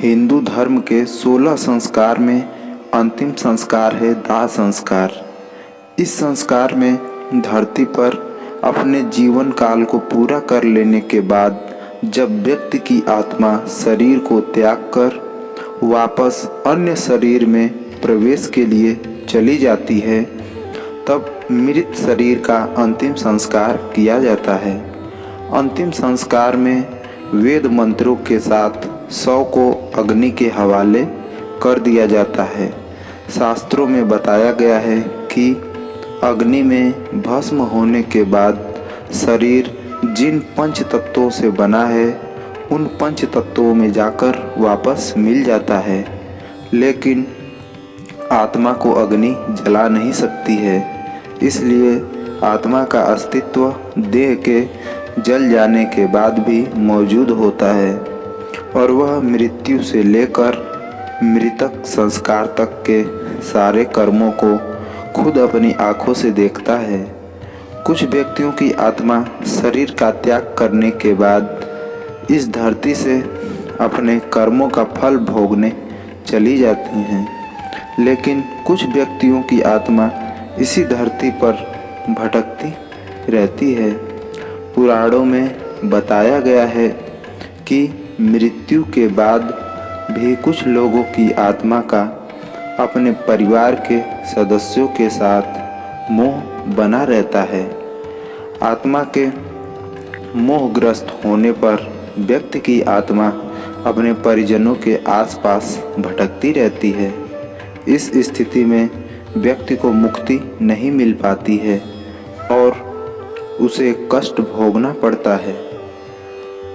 हिंदू धर्म के 16 संस्कार में अंतिम संस्कार है दाह संस्कार। इस संस्कार में धरती पर अपने जीवन काल को पूरा कर लेने के बाद जब व्यक्ति की आत्मा शरीर को त्याग कर वापस अन्य शरीर में प्रवेश के लिए चली जाती है, तब मृत शरीर का अंतिम संस्कार किया जाता है। अंतिम संस्कार में वेद मंत्रों के साथ शव को अग्नि के हवाले कर दिया जाता है। शास्त्रों में बताया गया है कि अग्नि में भस्म होने के बाद शरीर जिन पंच तत्वों से बना है उन पंच तत्वों में जाकर वापस मिल जाता है, लेकिन आत्मा को अग्नि जला नहीं सकती है। इसलिए आत्मा का अस्तित्व देह के जल जाने के बाद भी मौजूद होता है और वह मृत्यु से लेकर मृतक संस्कार तक के सारे कर्मों को खुद अपनी आँखों से देखता है। कुछ व्यक्तियों की आत्मा शरीर का त्याग करने के बाद इस धरती से अपने कर्मों का फल भोगने चली जाती हैं, लेकिन कुछ व्यक्तियों की आत्मा इसी धरती पर भटकती रहती है। पुराणों में बताया गया है कि मृत्यु के बाद भी कुछ लोगों की आत्मा का अपने परिवार के सदस्यों के साथ मोह बना रहता है। आत्मा के मोहग्रस्त होने पर व्यक्ति की आत्मा अपने परिजनों के आसपास भटकती रहती है। इस स्थिति में व्यक्ति को मुक्ति नहीं मिल पाती है और उसे कष्ट भोगना पड़ता है।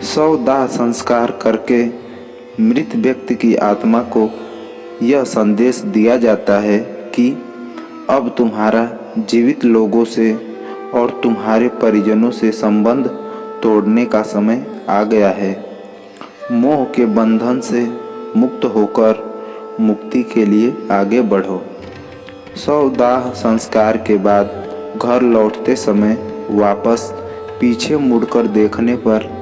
शव दाह संस्कार करके मृत व्यक्ति की आत्मा को यह संदेश दिया जाता है कि अब तुम्हारा जीवित लोगों से और तुम्हारे परिजनों से संबंध तोड़ने का समय आ गया है। मोह के बंधन से मुक्त होकर मुक्ति के लिए आगे बढ़ो। शव दाह संस्कार के बाद घर लौटते समय वापस पीछे मुड़कर देखने पर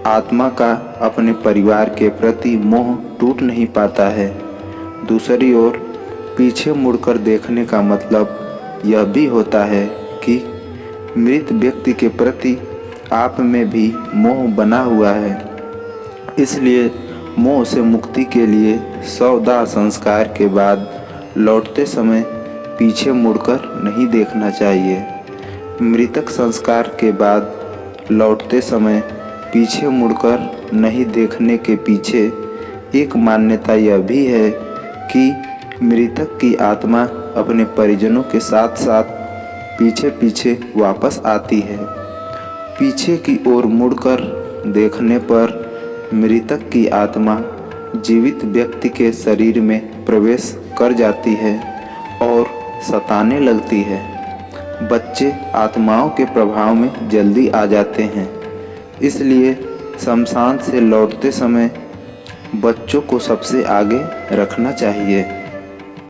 आत्मा का अपने परिवार के प्रति मोह टूट नहीं पाता है। दूसरी ओर पीछे मुड़कर देखने का मतलब यह भी होता है कि मृत व्यक्ति के प्रति आप में भी मोह बना हुआ है। इसलिए मोह से मुक्ति के लिए शव दाह संस्कार के बाद लौटते समय पीछे मुड़कर नहीं देखना चाहिए। मृतक संस्कार के बाद लौटते समय पीछे मुड़कर नहीं देखने के पीछे एक मान्यता यह भी है कि मृतक की आत्मा अपने परिजनों के साथ साथ पीछे पीछे वापस आती है। पीछे की ओर मुड़कर देखने पर मृतक की आत्मा जीवित व्यक्ति के शरीर में प्रवेश कर जाती है और सताने लगती है। बच्चे आत्माओं के प्रभाव में जल्दी आ जाते हैं, इसलिए शमशान से लौटते समय बच्चों को सबसे आगे रखना चाहिए।